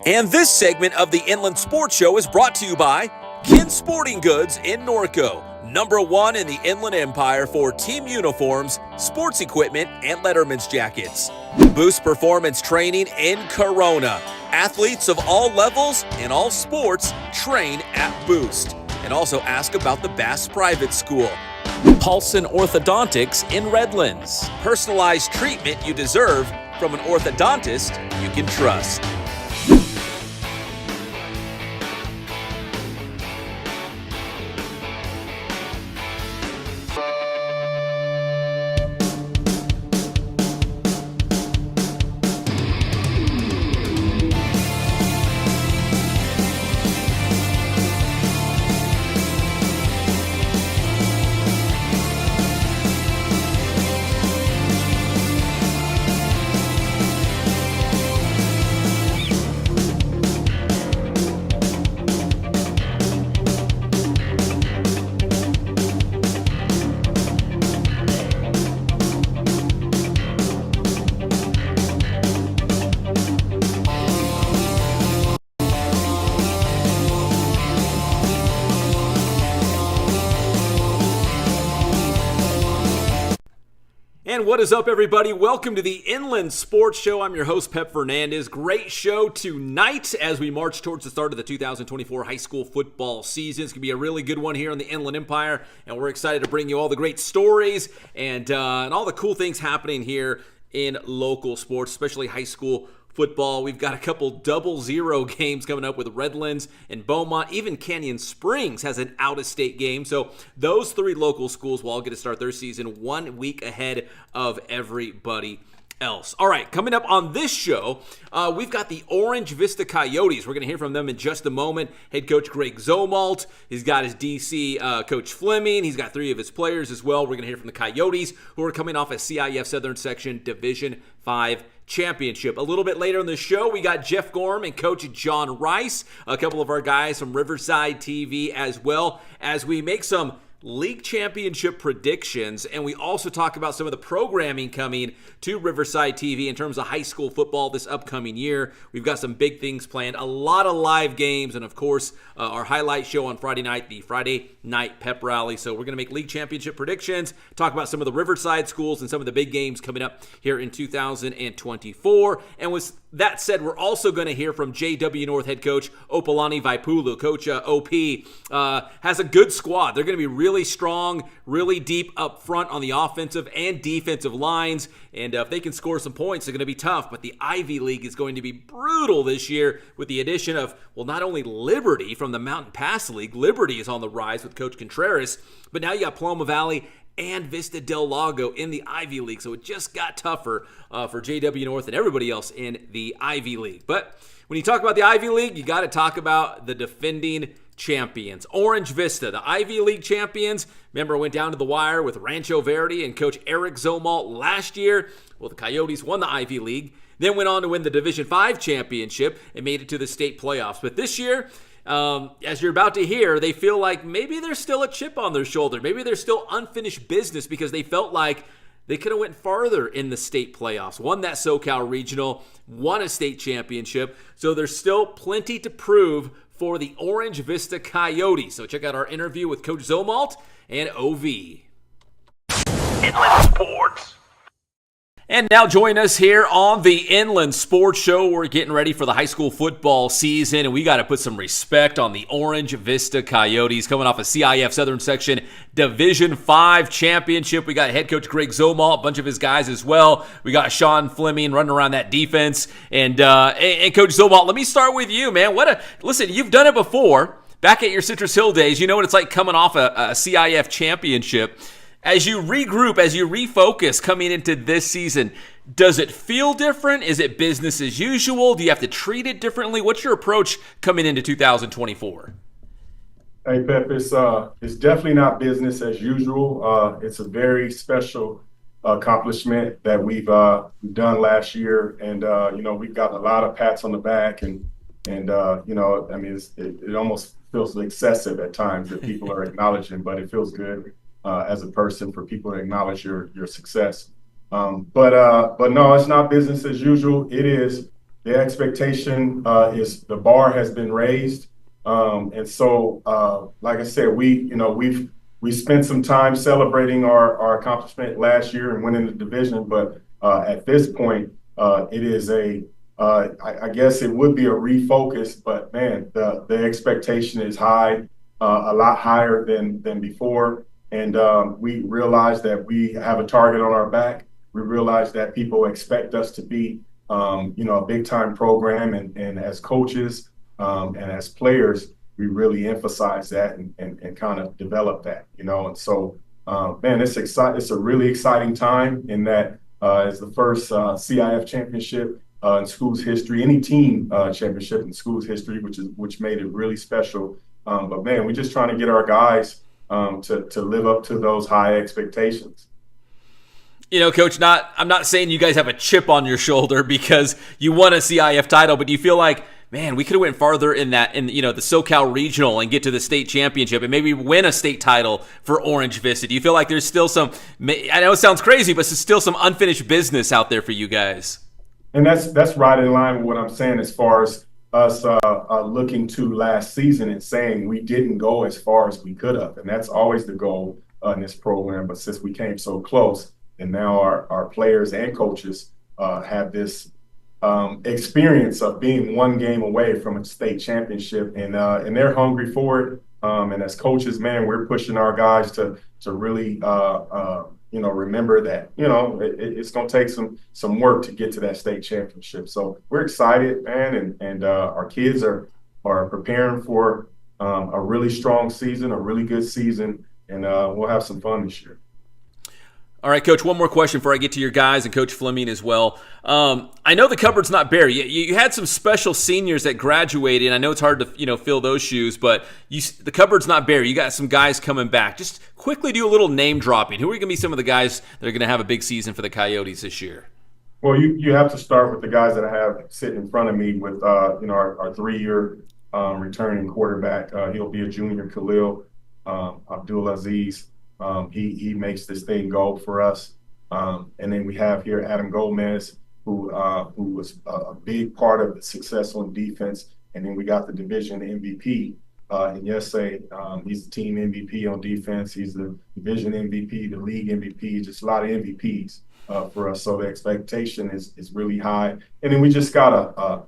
And this segment of the Inland Sports Show is brought to you by Kin Sporting Goods in Norco, #1 in the Inland Empire for team uniforms, sports equipment, and letterman's jackets. Boost Performance Training in Corona. Athletes of all levels and all sports train at Boost. And also ask about the Bass Private School. Paulson Orthodontics in Redlands. Personalized treatment you deserve from an orthodontist you can trust. And what is up, everybody? Welcome to the Inland Sports Show. I'm your host, Pep Fernandez. Great show tonight as we march towards the start of the 2024 high school football season. It's going to be a really good one here in the Inland Empire, and we're excited to bring you all the great stories and all the cool things happening here in local sports, especially high school football. We've got a couple 0-0 games coming up with Redlands and Beaumont. Even Canyon Springs has an out-of-state game. So those three local schools will all get to start their season 1 week ahead of everybody else. All right, coming up on this show, we've got the Orange Vista Coyotes. We're going to hear from them in just a moment. Head coach Greg Zomalt. He's got his DC coach Fleming. He's got 3 of his players as well. We're going to hear from the Coyotes, who are coming off a CIF Southern Section Division 5 championship. A little bit later in the show, we got Geoff Gorham and Coach John Rice, a couple of our guys from Riverside TV, as well as we make some league championship predictions, and we also talk about some of the programming coming to Riverside TV in terms of high school football this upcoming year. We've got some big things planned, a lot of live games, and of course our highlight show on Friday night, the Friday Night Pep Rally. So we're going to make league championship predictions, talk about some of the Riverside schools and some of the big games coming up here in 2024. And with that said, we're also going to hear from JW North head coach Opalani Vaipulu. Coach OP has a good squad. They're going to be really strong, really deep up front on the offensive and defensive lines. And if they can score some points, they're going to be tough. But the Ivy League is going to be brutal this year with the addition of, well, not only Liberty from the Mountain Pass League. Liberty is on the rise with Coach Contreras. But now you got Paloma Valley and Vista Del Lago in the Ivy League. So it just got tougher for JW North and everybody else in the Ivy League. But when you talk about the Ivy League, you got to talk about the defending champions. Orange Vista, the Ivy League champions. Remember, went down to the wire with Rancho Verde and Coach Eric Zomalt last year. Well, the Coyotes won the Ivy League, then went on to win the Division 5 championship and made it to the state playoffs. But this year, as you're about to hear, they feel like maybe there's still a chip on their shoulder. Maybe there's still unfinished business because they felt like they could have went farther in the state playoffs, won that SoCal Regional, won a state championship. So there's still plenty to prove for the Orange Vista Coyotes. So check out our interview with Coach Zomalt and OV. Inland Sports. And now join us here on the Inland Sports Show. We're getting ready for the high school football season, and we got to put some respect on the Orange Vista Coyotes coming off a CIF Southern Section Division 5 championship. We got head coach Greg Zomalt, a bunch of his guys as well. We got Sean Fleming running around that defense. And Coach Zomalt, let me start with you, man. Listen, you've done it before. Back at your Citrus Hill days, you know what it's like coming off a CIF championship. As you regroup, as you refocus coming into this season, does it feel different? Is it business as usual? Do you have to treat it differently? What's your approach coming into 2024? Hey, Pep, it's definitely not business as usual. It's a very special accomplishment that we've done last year. And, we've got a lot of pats on the back and it almost feels excessive at times that people are acknowledging, but it feels good. As a person for people to acknowledge your success. But no, it's not business as usual. It is the expectation is the bar has been raised. And so, like I said, we spent some time celebrating our accomplishment last year and winning the division, but at this point, it is I guess it would be a refocus, but man, the expectation is high, a lot higher than before. And we realize that we have a target on our back. We realize that people expect us to be, a big time program, and as coaches and as players, we really emphasize that and kind of develop that, And so, man, it's exciting. It's a really exciting time in that it's the first CIF championship in schools history, any team championship in schools history, which made it really special. But man, we're just trying to get our guys to live up to those high expectations. Coach, I'm not saying you guys have a chip on your shoulder because you won a CIF title, but do you feel like, man, we could have went farther in the SoCal Regional and get to the state championship and maybe win a state title for Orange Vista? Do you feel like there's still some, I know it sounds crazy, but there's still some unfinished business out there for you guys? And that's right in line with what I'm saying as far as us looking to last season and saying we didn't go as far as we could have. And that's always the goal in this program. But since we came so close, and now our players and coaches have this experience of being one game away from a state championship, and they're hungry for it. And as coaches, man, we're pushing our guys to really remember that it's going to take some work to get to that state championship. So we're excited, man, and our kids are preparing for a really strong season, a really good season, and we'll have some fun this year. All right, Coach, one more question before I get to your guys and Coach Fleming as well. I know the cupboard's not bare. You had some special seniors that graduated, and I know it's hard to fill those shoes, but the cupboard's not bare. You got some guys coming back. Just quickly do a little name dropping. Who are going to be some of the guys that are going to have a big season for the Coyotes this year? Well, you have to start with the guys that I have sitting in front of me with our 3-year returning quarterback. He'll be a junior, Khalil Abdulaziz. He makes this thing go for us. And then we have here Adam Gomez, who was a big part of the success on defense. And then we got the division MVP. And Yese, he's the team MVP on defense. He's the division MVP, the league MVP, just a lot of MVPs for us. So the expectation is really high. And then we just got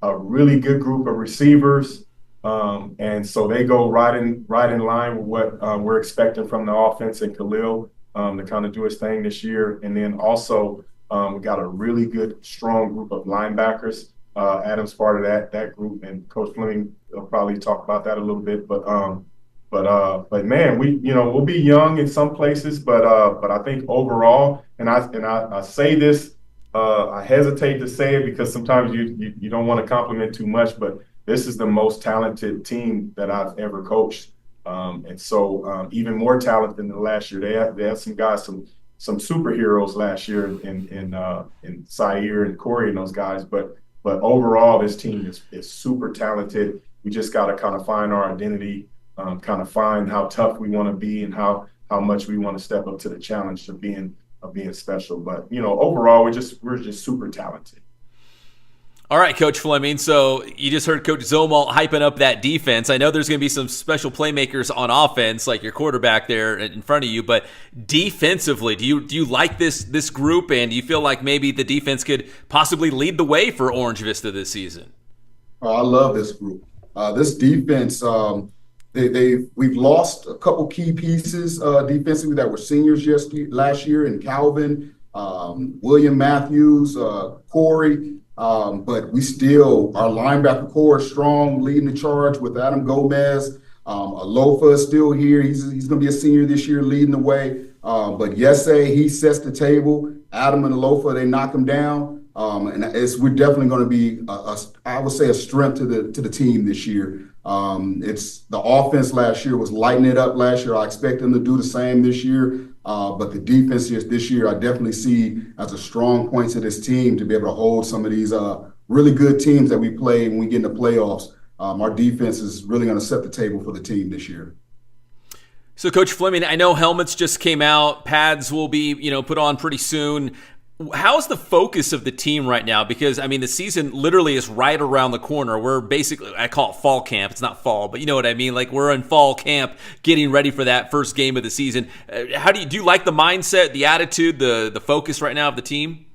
a really good group of receivers. And so they go right in line with what we're expecting from the offense and Khalil to kind of do his thing this year. And then also we got a really good, strong group of linebackers. Adam's part of that group, and Coach Fleming will probably talk about that a little bit. But man, we'll be young in some places, but I think overall, and I say this, I hesitate to say it because sometimes you don't want to compliment too much, but this is the most talented team that I've ever coached. And so even more talented than the last year. They have some guys, some superheroes last year in Sair and Corey and those guys. But overall, this team is super talented. We just got to kind of find our identity, kind of find how tough we want to be and how much we want to step up to the challenge of being special. But, overall, we're just super talented. All right, Coach Fleming. So you just heard Coach Zomalt hyping up that defense. I know there's going to be some special playmakers on offense, like your quarterback there in front of you. But defensively, do you like this group, and do you feel like maybe the defense could possibly lead the way for Orange Vista this season? I love this group. This defense, we've lost a couple key pieces defensively that were seniors last year in Calvin, William Matthews, Corey. But we still, our linebacker core is strong, leading the charge with Adam Gomez. Alofa is still here. He's going to be a senior this year, leading the way. But Yese, he sets the table. Adam and Alofa, they knock him down. And we're definitely going to be, I would say, a strength to the team this year. It's the offense last year was lighting it up last year. I expect them to do the same this year. But the defense this year, I definitely see as a strong point to this team to be able to hold some of these really good teams that we play when we get in the playoffs. Our defense is really going to set the table for the team this year. So, Coach Fleming, I know helmets just came out. Pads will be, put on pretty soon. How's the focus of the team right now? Because, I mean, the season literally is right around the corner. We're basically, I call it fall camp. It's not fall, but you know what I mean? Like, we're in fall camp getting ready for that first game of the season. How do you like the mindset, the attitude, the focus right now of the team?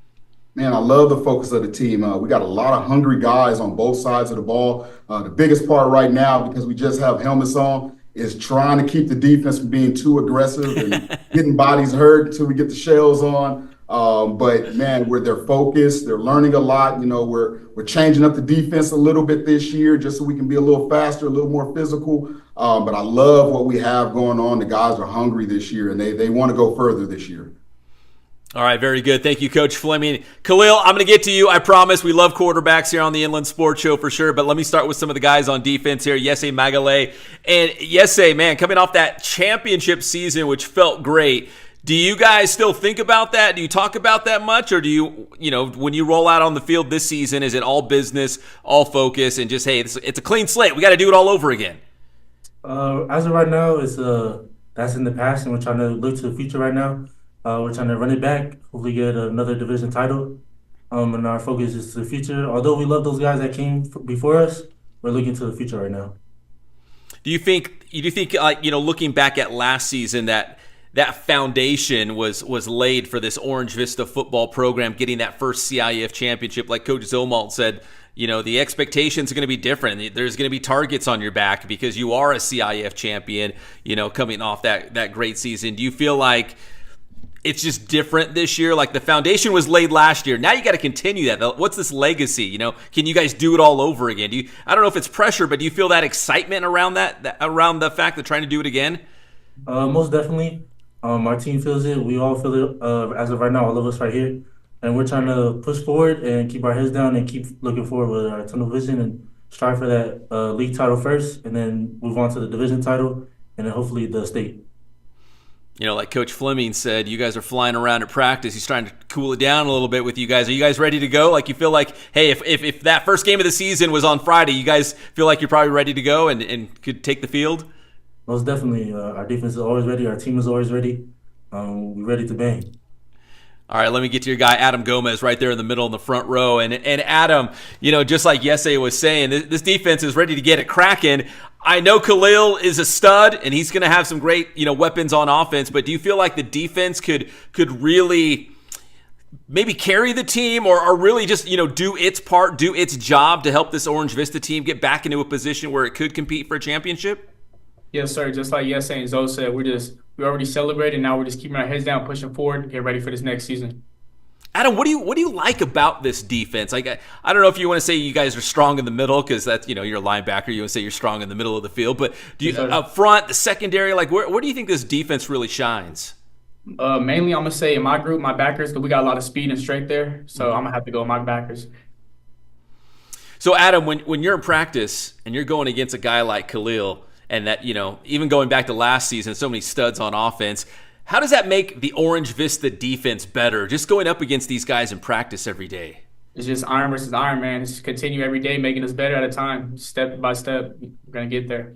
Man, I love the focus of the team. We got a lot of hungry guys on both sides of the ball. The biggest part right now, because we just have helmets on, is trying to keep the defense from being too aggressive and getting bodies hurt until we get the shells on. But man, they're focused. They're learning a lot. You know, we're changing up the defense a little bit this year just so we can be a little faster, a little more physical. But I love what we have going on. The guys are hungry this year, and they want to go further this year. All right, very good. Thank you, Coach Fleming. Khalil, I'm going to get to you. I promise we love quarterbacks here on the Inland Sports Show for sure, but let me start with some of the guys on defense here. Yesay Magale. And Yesay, man, coming off that championship season, which felt great, do you guys still think about that? Do you talk about that much? Or do you know, when you roll out on the field this season, is it all business, all focus, and just, hey, it's a clean slate. We got to do it all over again? As of right now, that's in the past, and we're trying to look to the future right now. We're trying to run it back, hopefully get another division title. And our focus is to the future. Although we love those guys that came before us, we're looking to the future right now. Do you think, looking back at last season, that foundation was laid for this Orange Vista football program, getting that first CIF championship? Like Coach Zomalt said, the expectations are going to be different. There's going to be targets on your back because you are a CIF champion, coming off that great season. Do you feel like it's just different this year? Like the foundation was laid last year. Now you got to continue that. What's this legacy? Can you guys do it all over again? I don't know if it's pressure, but do you feel that excitement around that around the fact of trying to do it again? Most definitely. Our team feels it. We all feel it as of right now, all of us right here. And we're trying to push forward and keep our heads down and keep looking forward with our tunnel vision and strive for that league title first and then move on to the division title and then hopefully the state. Like Coach Fleming said, you guys are flying around at practice. He's trying to cool it down a little bit with you guys. Are you guys ready to go? Like, you feel like, hey, if that first game of the season was on Friday, you guys feel like you're probably ready to go and could take the field? Most definitely. Our defense is always ready. Our team is always ready. We're ready to bang. All right, let me get to your guy, Adam Gomez, right there in the middle in the front row. And Adam, just like Yesay was saying, this defense is ready to get it cracking. I know Khalil is a stud, and he's going to have some great, weapons on offense. But do you feel like the defense could really maybe carry the team or really just, do its part, do its job to help this Orange Vista team get back into a position where it could compete for a championship? Yes, sir. Just like Yesay and Zoe said, we already celebrated. Now we're just keeping our heads down, pushing forward, get ready for this next season. Adam, what do you like about this defense? Like, I don't know if you want to say you guys are strong in the middle because that's, you're a linebacker. You want to say you're strong in the middle of the field. But do you up front, the secondary, like where do you think this defense really shines? Mainly, I'm going to say in my group, my backers, because we got a lot of speed and strength there. So I'm going to have to go with my backers. So, Adam, when you're in practice and you're going against a guy like Khalil and that, even going back to last season, so many studs on offense, how does that make the Orange Vista defense better, just going up against these guys in practice every day? It's just iron versus iron, man. It's just continue every day, making us better at a time, step by step. We're going to get there.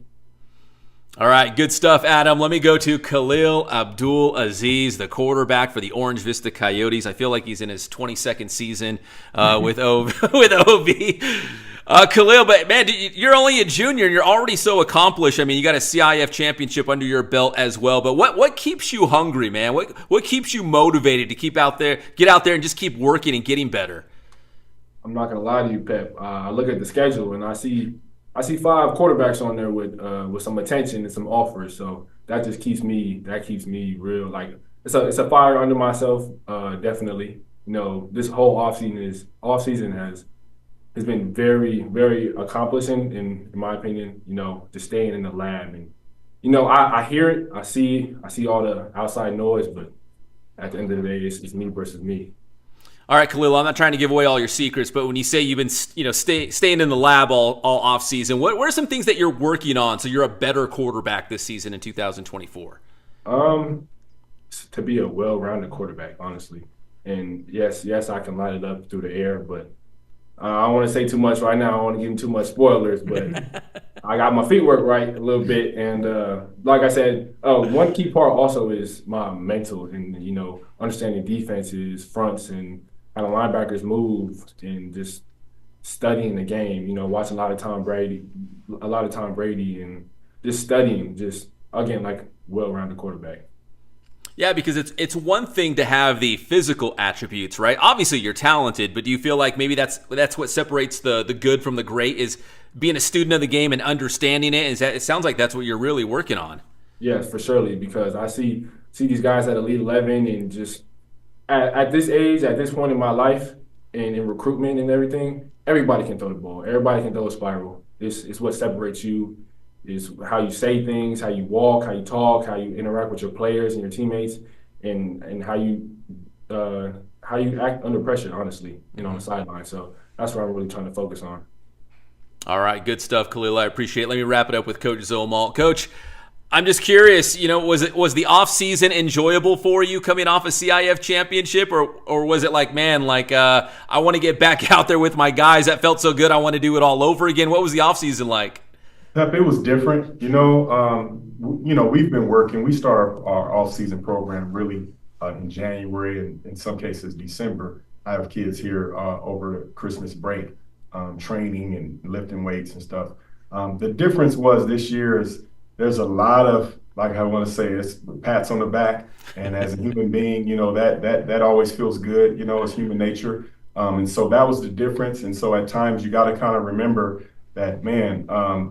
All right, good stuff, Adam. Let me go to Khalil Abdul Aziz, the quarterback for the Orange Vista Coyotes. I feel like he's in his 22nd season with OV. Khalil, but man, you're only a junior and you're already so accomplished. I mean, you got a CIF championship under your belt as well. But what keeps you hungry, man? What keeps you motivated to get out there and just keep working and getting better? I'm not gonna lie to you, Pep. I look at the schedule and I see 5 quarterbacks on there with some attention and some offers. So that just keeps me real. Like it's a fire under myself, definitely. This whole offseason has been very, very accomplishing in my opinion, just staying in the lab. And, I hear it, I see all the outside noise, but at the end of the day, it's me versus me. All right, Khalil, I'm not trying to give away all your secrets, but when you say you've been, staying in the lab all off season, what are some things that you're working on so you're a better quarterback this season in 2024? To be a well-rounded quarterback, honestly. And yes, I can light it up through the air, but I don't want to say too much right now. I don't want to give him too much spoilers, but I got my feet work right a little bit. And like I said, one key part also is my mental and, understanding defenses, fronts, and how the linebackers move, and just studying the game, watching a lot of Tom Brady, and just studying, again, like well-rounded quarterback. Yeah, because it's one thing to have the physical attributes, right? Obviously, you're talented, but do you feel like maybe that's what separates the good from the great, is being a student of the game and understanding it? It sounds like that's what you're really working on. Yes, for surely, because I see these guys at Elite 11, and just at this age, at this point in my life, and in recruitment and everything, everybody can throw the ball. Everybody can throw a spiral. It's what separates you. Is how you say things, how you walk, how you talk, how you interact with your players and your teammates, and how you act under pressure, honestly, on the sideline. So that's what I'm really trying to focus on. All right, good stuff, Khalil. I appreciate it. Let me wrap it up with Coach Zolmal. Coach, I'm just curious, was the off season enjoyable for you coming off a CIF championship, or was it like, man, I want to get back out there with my guys. That felt so good. I want to do it all over again. What was the off season like? Pep, it was different. We've been working. We start our off-season program really in January, and in some cases December. I have kids here over the Christmas break, training and lifting weights and stuff. The difference was this year is there's a lot of, like I want to say, it's pats on the back. And as a human being, that always feels good. It's human nature. And so that was the difference. And so at times you got to kind of remember that, man,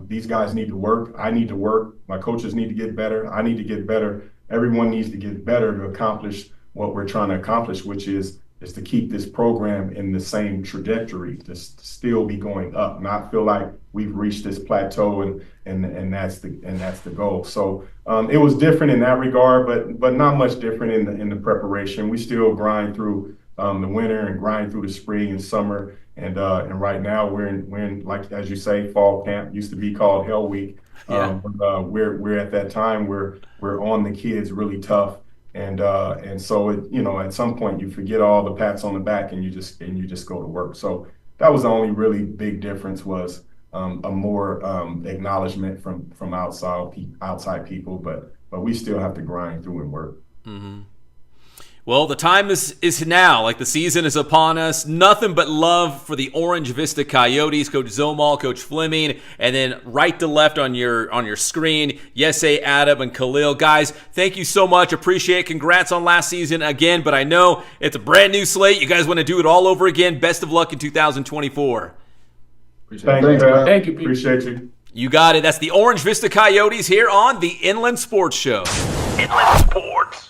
these guys need to work. I need to work. My coaches need to get better. I need to get better. Everyone needs to get better to accomplish what we're trying to accomplish, which is to keep this program in the same trajectory, to still be going up, not feel like we've reached this plateau and that's the goal. So it was different in that regard, but not much different in the preparation. We still grind through the winter and grind through the spring and summer. And right now we're in, like, as you say, fall camp. Used to be called Hell Week. Yeah. We're at that time where we're on the kids really tough. And so at some point you forget all the pats on the back and you just go to work. So that was the only really big difference, was a more acknowledgement from outside people, but we still have to grind through and work. Mm-hmm. Well, the time is now. Like, the season is upon us. Nothing but love for the Orange Vista Coyotes. Coach Zolmal, Coach Fleming, and then right to left on your screen, Yesay, Adam, and Khalil. Guys, thank you so much. Appreciate it. Congrats on last season again, but I know it's a brand new slate. You guys want to do it all over again. Best of luck in 2024. Thank you, Pete. Appreciate you. You got it. That's the Orange Vista Coyotes here on the Inland Sports Show. Inland Sports.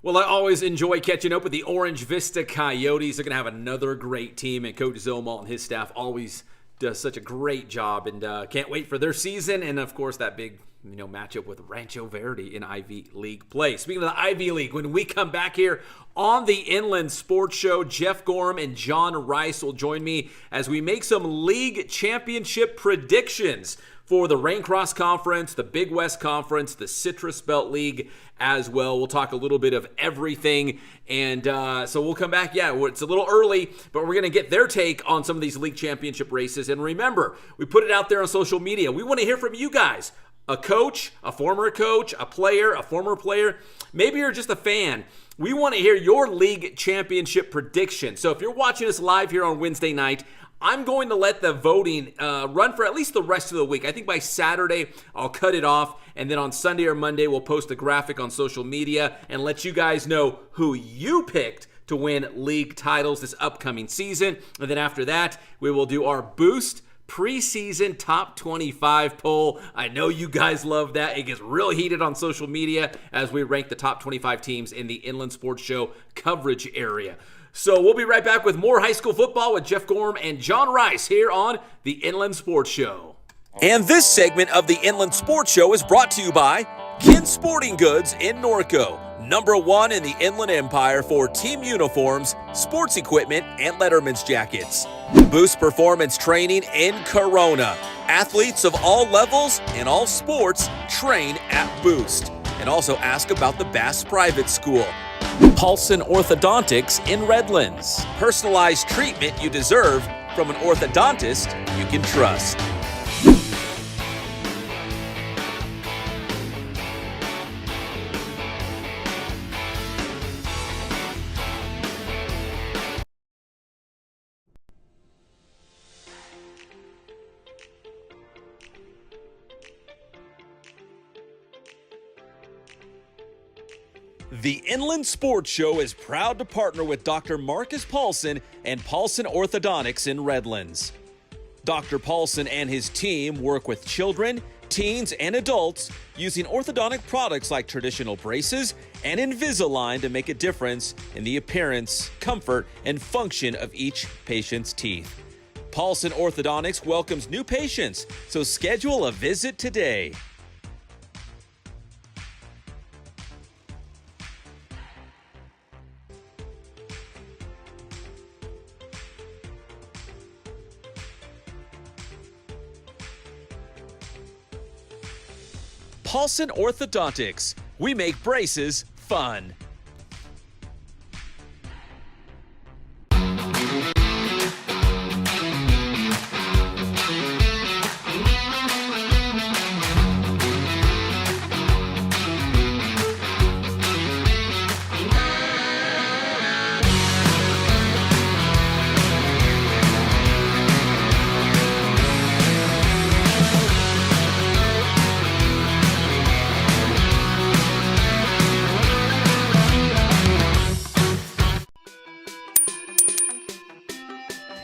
Well, I always enjoy catching up with the Orange Vista Coyotes. They're going to have another great team, and Coach Zolmal and his staff always does such a great job, and can't wait for their season, and of course that big matchup with Rancho Verde in Ivy League play. Speaking of the Ivy League, when we come back here on the Inland Sports Show, Geoff Gorham and John Rice will join me as we make some league championship predictions for the Raincross Conference, the Big West Conference, the Citrus Belt League as well. We'll talk a little bit of everything, and so we'll come back. Yeah, it's a little early, but we're going to get their take on some of these league championship races. And remember, we put it out there on social media. We want to hear from you guys. A coach, a former coach, a player, a former player. Maybe you're just a fan. We want to hear your league championship prediction. So if you're watching us live here on Wednesday night, I'm going to let the voting run for at least the rest of the week. I think by Saturday, I'll cut it off. And then on Sunday or Monday, we'll post a graphic on social media and let you guys know who you picked to win league titles this upcoming season. And then after that, we will do our Boost preseason top 25 poll. I know you guys love that. It gets real heated on social media as we rank the top 25 teams in the Inland Sports Show coverage area. So we'll be right back with more high school football with Geoff Gorham and John Rice here on the Inland Sports Show. And this segment of the Inland Sports Show is brought to you by Kin Sporting Goods in Norco, #1 in the Inland Empire for team uniforms, sports equipment, and Letterman's jackets. Boost Performance Training in Corona. Athletes of all levels and all sports train at Boost. And also ask about the Bass Private School. Paulson Orthodontics in Redlands. Personalized treatment you deserve from an orthodontist you can trust. The Inland Sports Show is proud to partner with Dr. Marcus Paulson and Paulson Orthodontics in Redlands. Dr. Paulson and his team work with children, teens, and adults using orthodontic products like traditional braces and Invisalign to make a difference in the appearance, comfort, and function of each patient's teeth. Paulson Orthodontics welcomes new patients, so schedule a visit today. Paulson Orthodontics. We make braces fun.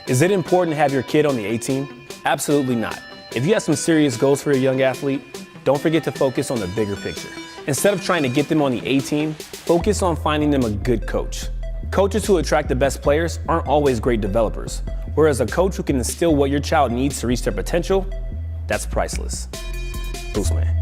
Is it important to have your kid on the A team? Absolutely not. If you have some serious goals for your young athlete, don't forget to focus on the bigger picture. Instead of trying to get them on the A team, focus on finding them a good coach. Coaches who attract the best players aren't always great developers, whereas a coach who can instill what your child needs to reach their potential, that's priceless. Boost man.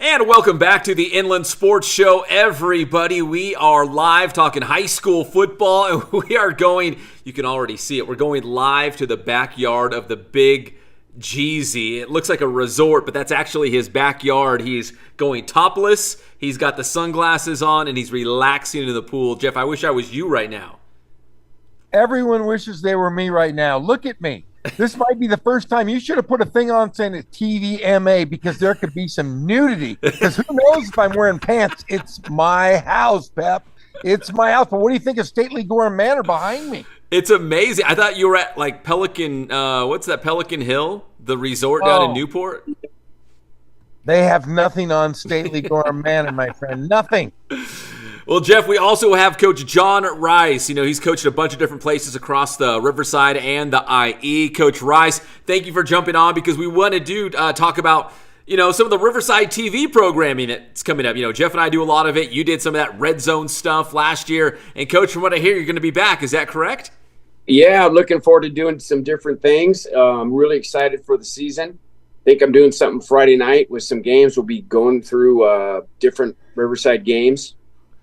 And welcome back to the Inland Sports Show, everybody. We are live talking high school football, and we are going, you can already see it, we're going live to the backyard of the Big Jeezy. It looks like a resort, but that's actually his backyard. He's going topless, he's got the sunglasses on, and he's relaxing in the pool. Jeff, I wish I was you right now. Everyone wishes they were me right now. Look at me. This might be the first time. You should have put a thing on saying it's TVMA because there could be some nudity. Because who knows if I'm wearing pants? It's my house, Pep. It's my house. But what do you think of Stately Gorham Manor behind me? It's amazing. I thought you were at like Pelican, what's that, Pelican Hill? The resort down in Newport? They have nothing on Stately Gorham Manor, my friend. Nothing. Well, Jeff, we also have Coach John Rice. You know, he's coached a bunch of different places across the Riverside and the IE. Coach Rice, thank you for jumping on because we want to talk about, you know, some of the Riverside TV programming that's coming up. You know, Jeff and I do a lot of it. You did some of that red zone stuff last year. And, Coach, from what I hear, you're going to be back. Is that correct? Yeah, I'm looking forward to doing some different things. I'm really excited for the season. I think I'm doing something Friday night with some games. We'll be going through different Riverside games.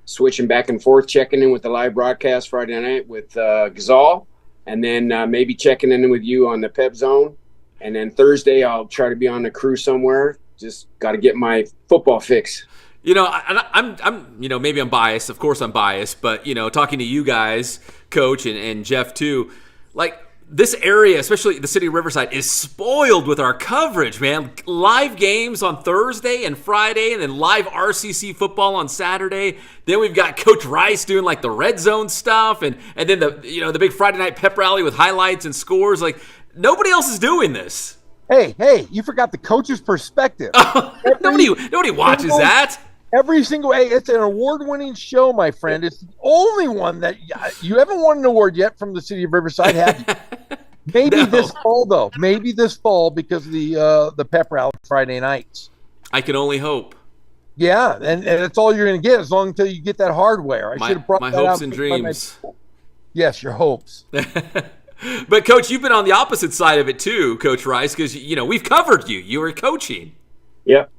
Switching back and forth, checking in with the live broadcast Friday night with Gazal, and then maybe checking in with you on the Pep Zone. And then Thursday, I'll try to be on the crew somewhere. Just got to get my football fix. You know, I'm, you know, maybe I'm biased. Of course I'm biased. But, you know, talking to you guys, Coach, and Jeff too, like, this area, especially the city of Riverside, is spoiled with our coverage, man. Live games on Thursday and Friday, and then live RCC football on Saturday. Then we've got Coach Rice doing like the red zone stuff, and then the big Friday night pep rally with highlights and scores. Like, nobody else is doing this. Hey, you forgot the coach's perspective. Nobody watches that. Every single, it's an award-winning show, my friend. It's the only one that you haven't won an award yet from the city of Riverside, have you? Maybe this fall, though. Maybe this fall because of the pep rally Friday nights. I can only hope. Yeah, and that's all you're going to get as long until you get that hardware. I should have brought my that hopes out and dreams. Yes, your hopes. But, Coach, you've been on the opposite side of it too, Coach Rice, because, we've covered you. You were coaching. Yep.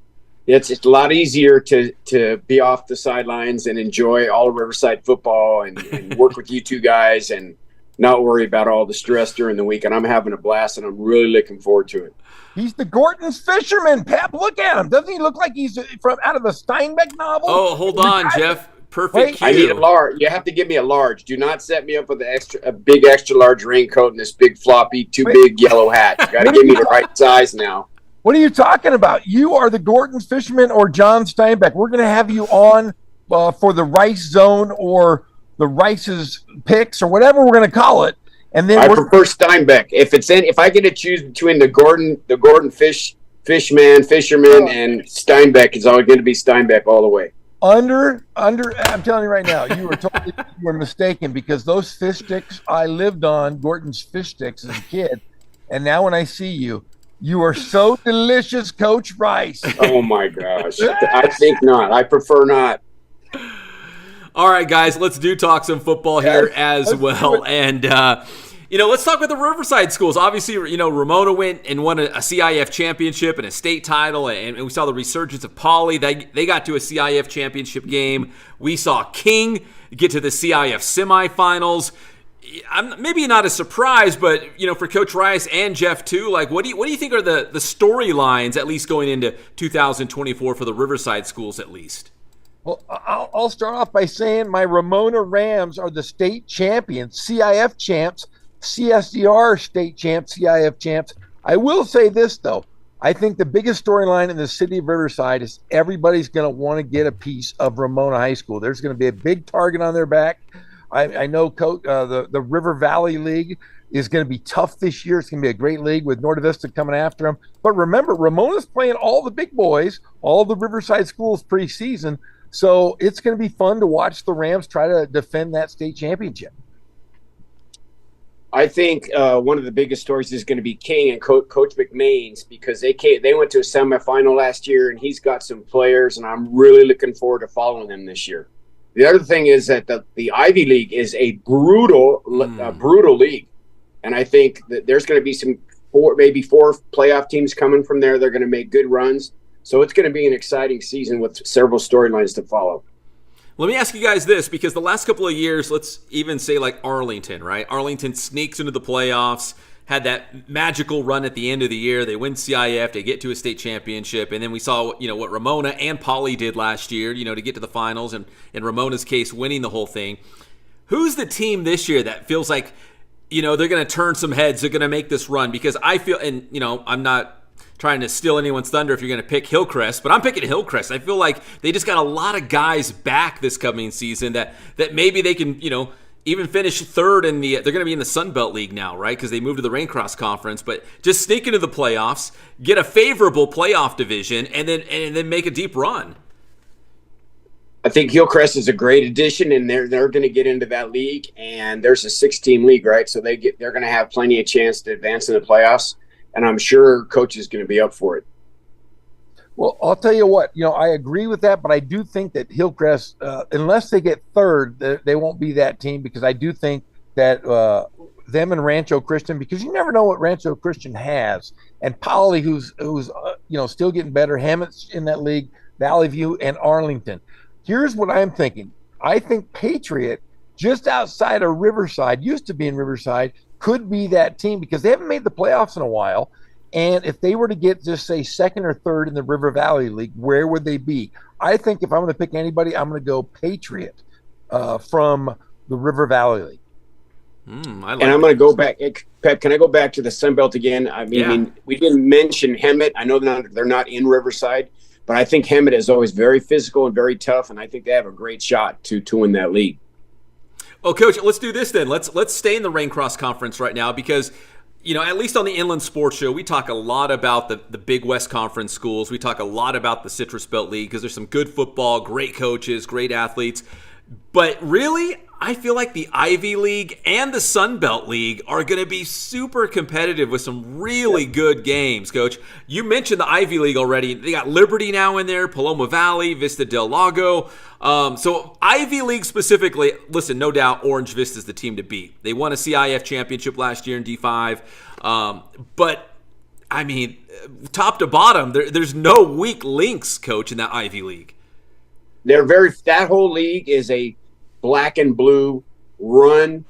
It's a lot easier to be off the sidelines and enjoy all of Riverside football and work with you two guys and not worry about all the stress during the week. And I'm having a blast, and I'm really looking forward to it. He's the Gorton's fisherman, Pep. Look at him. Doesn't he look like he's from out of a Steinbeck novel? Oh, hold on, Jeff. Perfect cue. I need a large. You have to give me a large. Do not set me up with a big extra large raincoat and this big floppy, big yellow hat. You got to give me the right size now. What are you talking about? You are the Gorton's fisherman or John Steinbeck. We're going to have you on for the Rice Zone or the Rice's Picks or whatever we're going to call it. And then I prefer Steinbeck. If I get to choose between the Gordon fisherman, and Steinbeck, it's always going to be Steinbeck all the way. Under, I'm telling you right now, you were mistaken, because those fish sticks I lived on, Gorton's fish sticks as a kid, and now when I see you, you are so delicious, Coach Rice. Oh my gosh! I think not. I prefer not. All right, guys, let's talk some football here as well. And, let's talk about the Riverside schools. Obviously, Ramona went and won a CIF championship and a state title, and we saw the resurgence of Poly. They got to a CIF championship game. We saw King get to the CIF semifinals. Maybe not a surprise, but, for Coach Rice and Jeff, too, what do you think are the storylines, at least going into 2024 for the Riverside schools, at least? Well, I'll start off by saying my Ramona Rams are the state champions, CIF champs, CSDR state champs, CIF champs. I will say this, though. I think the biggest storyline in the city of Riverside is everybody's going to want to get a piece of Ramona High School. There's going to be a big target on their back. I know the River Valley League is going to be tough this year. It's going to be a great league with North Vista coming after them. But remember, Ramona's playing all the big boys, all the Riverside schools preseason. So it's going to be fun to watch the Rams try to defend that state championship. I think one of the biggest stories is going to be King and Coach McMains, because they went to a semifinal last year, and he's got some players, and I'm really looking forward to following them this year. The other thing is that the Ivy League is a brutal league, and I think that there's going to be maybe four playoff teams coming from there. They're going to make good runs. So it's going to be an exciting season with several storylines to follow. Let me ask you guys this, because the last couple of years, let's even say like Arlington, right? Arlington sneaks into the playoffs, had that magical run at the end of the year. They win CIF, they get to a state championship, and then we saw, what Ramona and Poly did last year, to get to the finals, and in Ramona's case, winning the whole thing. Who's the team this year that feels like, they're going to turn some heads, they're going to make this run? Because I feel, and, I'm not trying to steal anyone's thunder if you're going to pick Hillcrest, but I'm picking Hillcrest. I feel like they just got a lot of guys back this coming season that maybe they can, even finish third in they're going to be in the Sun Belt League now, right? Because they moved to the Raincross Conference, but just sneak into the playoffs, get a favorable playoff division, and then make a deep run. I think Hillcrest is a great addition, and they're going to get into that league, and there's a 6-team league, right? So they're going to have plenty of chance to advance in the playoffs. And I'm sure Coach is going to be up for it. Well, I'll tell you what, I agree with that, but I do think that Hillcrest, unless they get third, they won't be that team, because I do think that them and Rancho Christian, because you never know what Rancho Christian has, and Poly, who's still getting better, Hammett's in that league, Valley View, and Arlington. Here's what I'm thinking. I think Patriot, just outside of Riverside, used to be in Riverside, could be that team, because they haven't made the playoffs in a while. And if they were to get, just say, second or third in the River Valley League, where would they be? I think if I'm going to pick anybody, I'm going to go Patriot from the River Valley League. And I'm going to go back. Pep, can I go back to the Sun Belt again? I mean, we didn't mention Hemet. I know they're not in Riverside, but I think Hemet is always very physical and very tough, and I think they have a great shot to win that league. Well, Coach, let's do this then. Let's stay in the Raincross Conference right now, because, at least on the Inland Sports Show, we talk a lot about the Big West Conference schools. We talk a lot about the Citrus Belt League, because there's some good football, great coaches, great athletes. But really, I feel like the Ivy League and the Sun Belt League are going to be super competitive with some really good games, Coach. You mentioned the Ivy League already. They got Liberty now in there, Paloma Valley, Vista del Lago. So Ivy League specifically, listen, no doubt Orange Vista is the team to beat. They won a CIF championship last year in D5. But, I mean, top to bottom, there's no weak links, Coach, in that Ivy League. That whole league is a black and blue run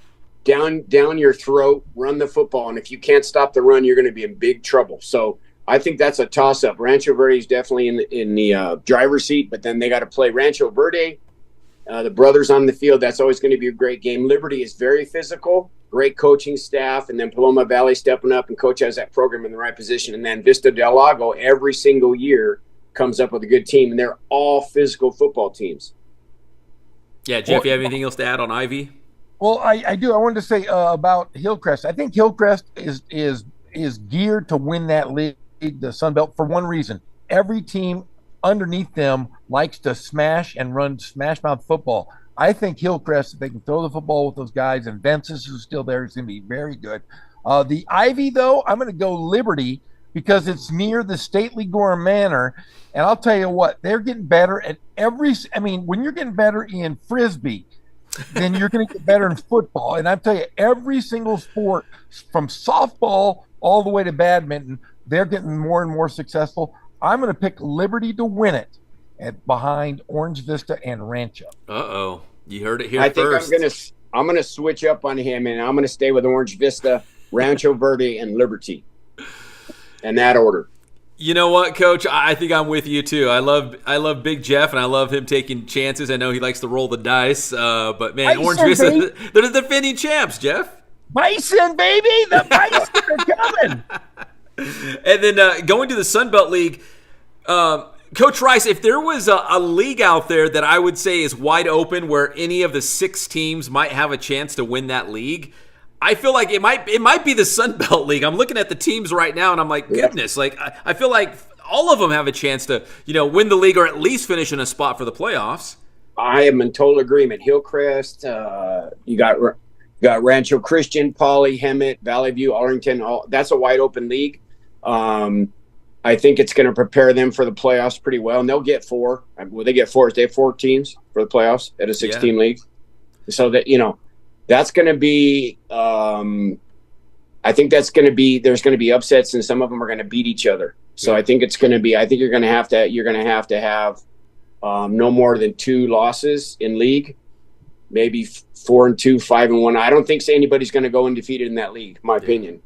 down your throat, run the football. And if you can't stop the run, you're going to be in big trouble. So I think that's a toss up. Rancho Verde is definitely in the driver's seat, but then they got to play Rancho Verde. The brothers on the field, that's always going to be a great game. Liberty is very physical, great coaching staff. And then Paloma Valley stepping up, and coach has that program in the right position. And then Vista del Lago every single year comes up with a good team, and they're all physical football teams. Yeah, Jeff, you have anything else to add on Ivy? Well, I do. I wanted to say about Hillcrest. I think Hillcrest is geared to win that league, the Sun Belt, for one reason. Every team underneath them likes to smash and run smash-mouth football. I think Hillcrest, if they can throw the football with those guys, and Vences, who's still there, is going to be very good. The Ivy, though, I'm going to go Liberty because it's near the stately Gorham Manor. And I'll tell you what, they're getting better at when you're getting better in Frisbee, then you're going to get better in football. And I'll tell you, every single sport, from softball all the way to badminton, they're getting more and more successful. I'm going to pick Liberty to win it behind Orange Vista and Rancho. Uh-oh. You heard it here first. I think I'm going to switch up on him, and I'm going to stay with Orange Vista, Rancho Verde, and Liberty. In that order. You know what, Coach? I think I'm with you too. I love Big Jeff, and I love him taking chances. I know he likes to roll the dice, but man, Bison, Orange Vista, they're the defending champs, Jeff. Bison, baby, the Bison are coming. And then going to the Sun Belt League, Coach Rice, if there was a league out there that I would say is wide open, where any of the 6 teams might have a chance to win that league, I feel like it might be the Sun Belt League. I'm looking at the teams right now, and I'm like, goodness, like I feel like all of them have a chance to, win the league or at least finish in a spot for the playoffs. I am in total agreement. Hillcrest, you got Rancho Christian, Poly, Hemet, Valley View, Arlington. That's a wide open league. I think it's going to prepare them for the playoffs pretty well, and they'll get 4. Well, they get 4. They have 4 teams for the playoffs at a 6-team league, so that that's going to be. I think that's going to be. There's going to be upsets, and some of them are going to beat each other. So I think it's going to be. I think you're going to have to have no more than 2 losses in league, maybe 4-2, 5-1. I don't think anybody's going to go undefeated in that league. My opinion.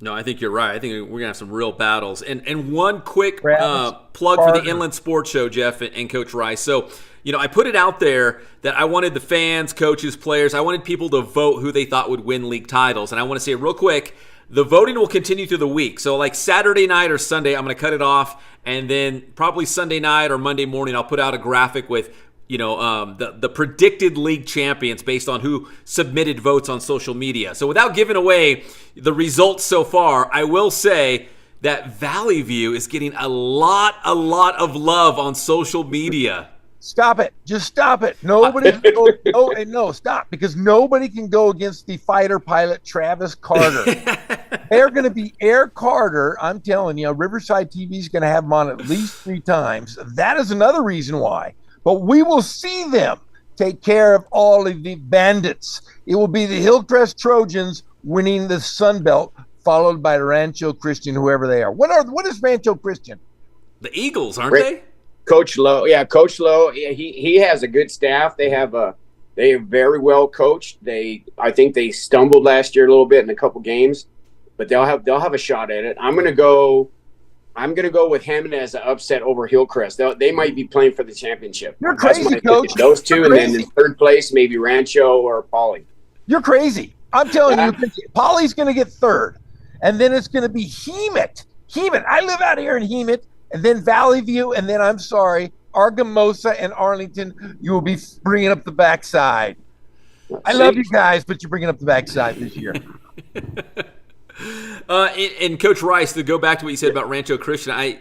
No, I think you're right. I think we're going to have some real battles. And one quick plug for the Inland Sports Show, Jeff and Coach Rice. So, I put it out there that I wanted the fans, coaches, players, I wanted people to vote who they thought would win league titles. And I want to say real quick, the voting will continue through the week. So like Saturday night or Sunday, I'm going to cut it off. And then probably Sunday night or Monday morning, I'll put out a graphic with the predicted league champions based on who submitted votes on social media. So without giving away the results so far, I will say that Valley View is getting a lot of love on social media. Stop it. Just stop it. Nobody can go, no, stop, because nobody can go against the fighter pilot Travis Carter. They're going to be Air Carter. I'm telling you, Riverside TV is going to have them on at least 3 times. That is another reason why. But we will see them take care of all of the bandits. It will be the Hillcrest Trojans winning the Sun Belt, followed by Rancho Christian, whoever they are. What is Rancho Christian? The Eagles, aren't they? Coach Lowe. Yeah, Coach Lowe. He has a good staff. They are very well coached. I think they stumbled last year a little bit in a couple games, but they'll have a shot at it. I'm gonna go with Hammond as an upset over Hillcrest. They might be playing for the championship. You're crazy, Coach. Those 2, and then in 3rd place, maybe Rancho or Poly. You're crazy. I'm telling you, Poly's going to get 3rd, and then it's going to be Hemet. I live out here in Hemet, and then Valley View, and then, I'm sorry, Argamosa and Arlington. You will be bringing up the backside. I love you guys, but you're bringing up the backside this year. And Coach Rice, to go back to what you said about Rancho Christian,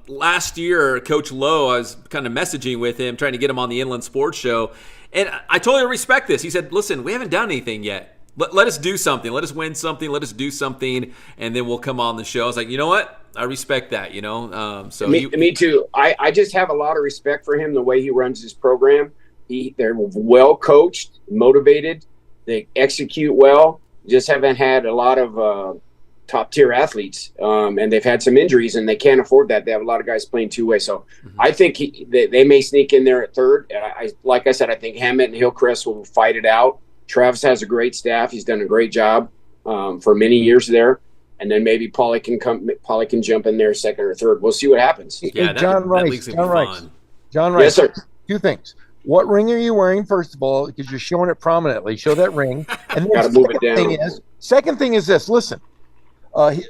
last year, Coach Lowe, I was kind of messaging with him, trying to get him on the Inland Sports Show, and I totally respect this. He said, listen, we haven't done anything yet. Let us do something. Let us win something. Let us do something, and then we'll come on the show. I was like, you know what? I respect that, Me too. I just have a lot of respect for him, the way he runs his program. They're well coached, motivated. They execute well. Just haven't had a lot of top-tier athletes, and they've had some injuries, and they can't afford that. They have a lot of guys playing two-way. So I think they may sneak in there at third. And like I said, I think Hammett and Hillcrest will fight it out. Travis has a great staff. He's done a great job for many years there. And then maybe Paulie can jump in there second or third. We'll see what happens. Yeah, John Rice. Yes, sir. Two things. What ring are you wearing, first of all, because you're showing it prominently? Show that ring. And Got to move it down. Second thing is this. Listen,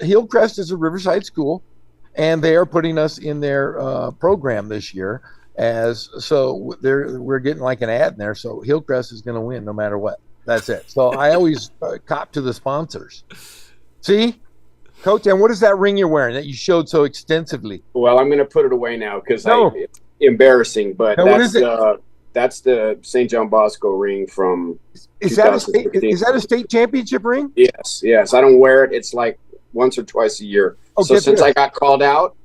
Hillcrest is a Riverside school, and they are putting us in their program this year. So we're getting like an ad in there. So Hillcrest is going to win no matter what. That's it. So I always cop to the sponsors. See, Coach, and what is that ring you're wearing that you showed so extensively? Well, I'm going to put it away now because it's embarrassing. But that's the St. John Bosco ring from. Is that a state championship ring? Yes. I don't wear it. It's like once or twice a year. So since I got called out,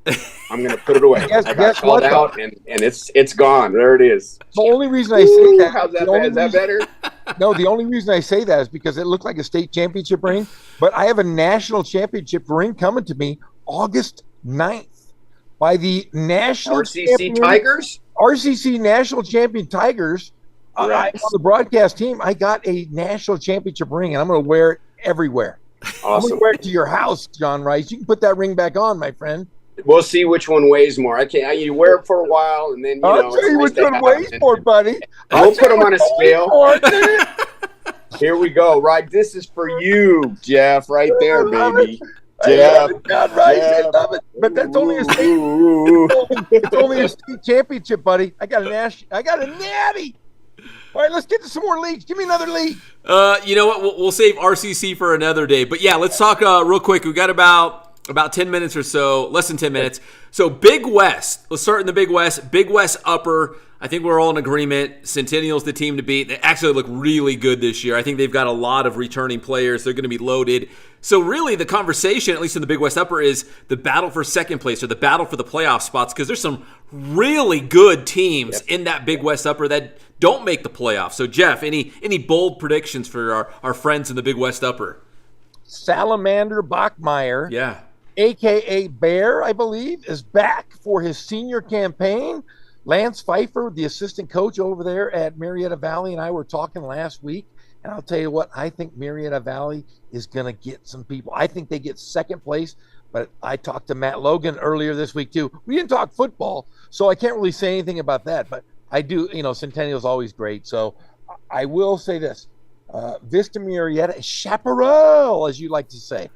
I'm going to put it away. I got called out, and it's gone. There it is. The only reason I say that. How's that? Is that better? No, the only reason I say that is because it looked like a state championship ring, but I have a national championship ring coming to me August 9th by the national RCC Tigers. RCC National Champion Tigers. Right. On the broadcast team, I got a national championship ring, and I'm going to wear it everywhere. Awesome. I'm going to wear it to your house, John Rice. You can put that ring back on, my friend. We'll see which one weighs more. You wear it for a while, and then I'll tell you which one weighs more, buddy. We'll put them on a scale. Here we go. Right, this is for you, Jeff. Right there, baby. Jeff. John Rice, I love it. But that's only a state. It's only a state championship, buddy. I got a natty. All right, let's get to some more leagues. Give me another league. You know what? We'll save RCC for another day. But yeah, let's talk real quick. We got about 10 minutes or so, less than 10 minutes. So Big West. Let's start in the Big West. Big West Upper. I think we're all in agreement. Centennial's the team to beat. They actually look really good this year. I think they've got a lot of returning players. They're going to be loaded. So really the conversation, at least in the Big West Upper, is the battle for second place or the battle for the playoff spots, because there's some really good teams in that Big West Upper that don't make the playoffs. So Jeff, any bold predictions for our friends in the Big West Upper? Salamander Bachmeyer, yeah, a.k.a. Bear, I believe, is back for his senior campaign. Lance Pfeiffer, the assistant coach over there at Marietta Valley, and I were talking last week, and I'll tell you what, I think Marietta Valley is going to get some people. I think they get second place, but I talked to Matt Logan earlier this week too. We didn't talk football, so I can't really say anything about that, but I do, Centennial's always great. So I will say this, Vista Marietta, Chaparral, as you like to say,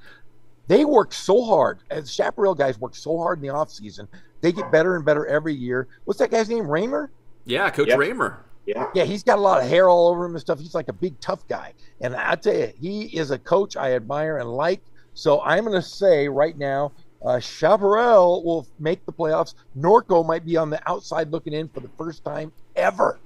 they work so hard. As Chaparral guys work so hard in the off season. They get better and better every year. What's that guy's name? Raymer? Yeah, Coach Raymer. Yeah, he's got a lot of hair all over him and stuff. He's like a big, tough guy. And I tell you, he is a coach I admire and like. So I'm going to say right now, Chaparral will make the playoffs. Norco might be on the outside looking in for the first time ever.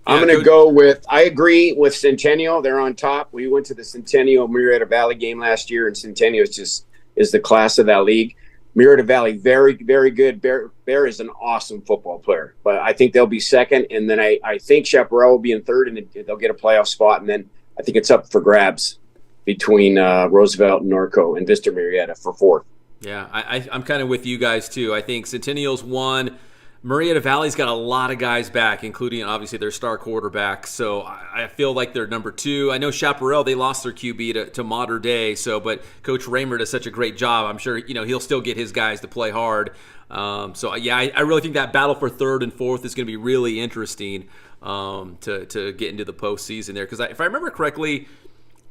I'm going to go with, I agree with Centennial. They're on top. We went to the Centennial Marietta Valley game last year, and Centennial is the class of that league. Marietta Valley, very, very good. Bear is an awesome football player, but I think they'll be second, and then I think Chaparral will be in third, and they'll get a playoff spot, and then I think it's up for grabs between Roosevelt and Norco and Vista Marietta for fourth. Yeah, I'm kind of with you guys too. I think Centennial's won. Marietta Valley's got a lot of guys back, including obviously their star quarterback. So I feel like they're number two. I know Chaparral, they lost their QB to Mater Dei. But Coach Raymer does such a great job. I'm sure he'll still get his guys to play hard. I really think that battle for third and fourth is going to be really interesting to get into the postseason there. Because if I remember correctly,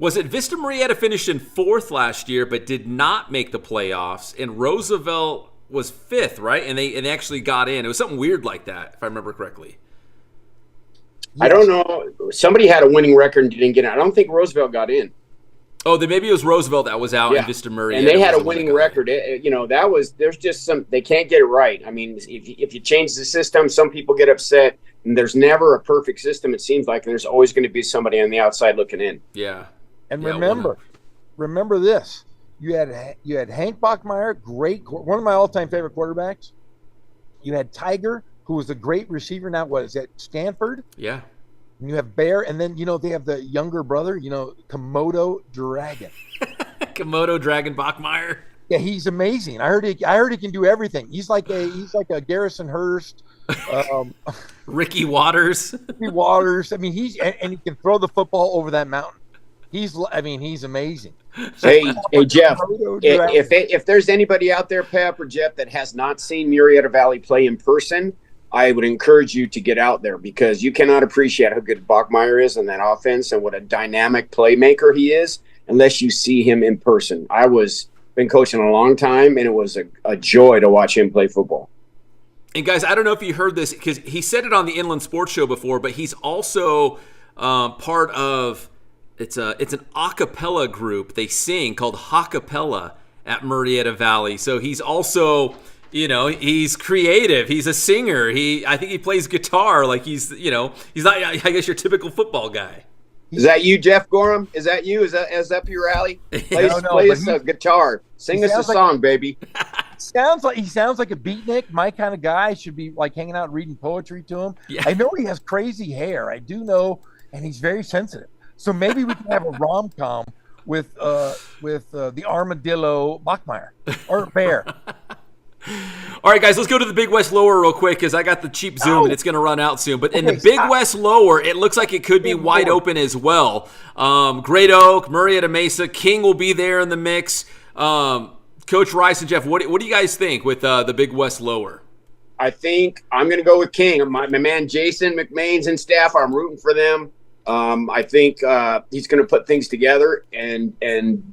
was it Vista Marietta finished in fourth last year but did not make the playoffs, and Roosevelt was fifth, right? And they actually got in. It was something weird like that, if I remember correctly. Yes. I don't know. Somebody had a winning record and didn't get in. I don't think Roosevelt got in. Oh, then maybe it was Roosevelt that was out Yeah. and Vista Murray. And they had a was the one that winning got it. record. There's just they can't get it right. I mean, if you change the system, some people get upset, and there's never a perfect system, it seems like, and there's always going to be somebody on the outside looking in. Yeah. And Yeah, remember this. You had Hank Bachmeier, one of my all-time favorite quarterbacks. You had Tiger, who was a great receiver. Now, what is that, Stanford? Yeah. And you have Bear, and then they have the younger brother, Komodo Dragon. Komodo Dragon Bachmeier. Yeah, he's amazing. I heard he can do everything. He's like a Garrison Hurst, Ricky Waters. Ricky Waters. I mean, and he can throw the football over that mountain. He's amazing. Hey, Jeff, if there's anybody out there, Pep or Jeff, that has not seen Murrieta Valley play in person, I would encourage you to get out there, because you cannot appreciate how good Bachmeier is in that offense and what a dynamic playmaker he is unless you see him in person. Been coaching a long time, and it was a joy to watch him play football. And guys, I don't know if you heard this, because he said it on the Inland Sports Show before, but he's also part of it's an a cappella group they sing called Hockapella at Murrieta Valley. So he's also, he's creative. He's a singer. I think he plays guitar. Like he's not, I guess, your typical football guy. Is that you, Geoff Gorham? Is that you? Is that up your alley? Play us a guitar. Sing us a song, baby. He sounds like a beatnik, my kind of guy. Should be like hanging out reading poetry to him. Yeah. I know he has crazy hair. I do know, and he's very sensitive. So maybe we can have a rom-com with the armadillo Bachmeier or Bear. All right, guys, let's go to the Big West Lower real quick, because I got the cheap Zoom and it's going to run out soon. But in the Big West Lower, it looks like it could be wide open as well. Great Oak, Murrieta Mesa, King will be there in the mix. Coach Rice and Jeff, what do you guys think with the Big West Lower? I think I'm going to go with King. My man Jason McMains and staff, I'm rooting for them. I think he's going to put things together and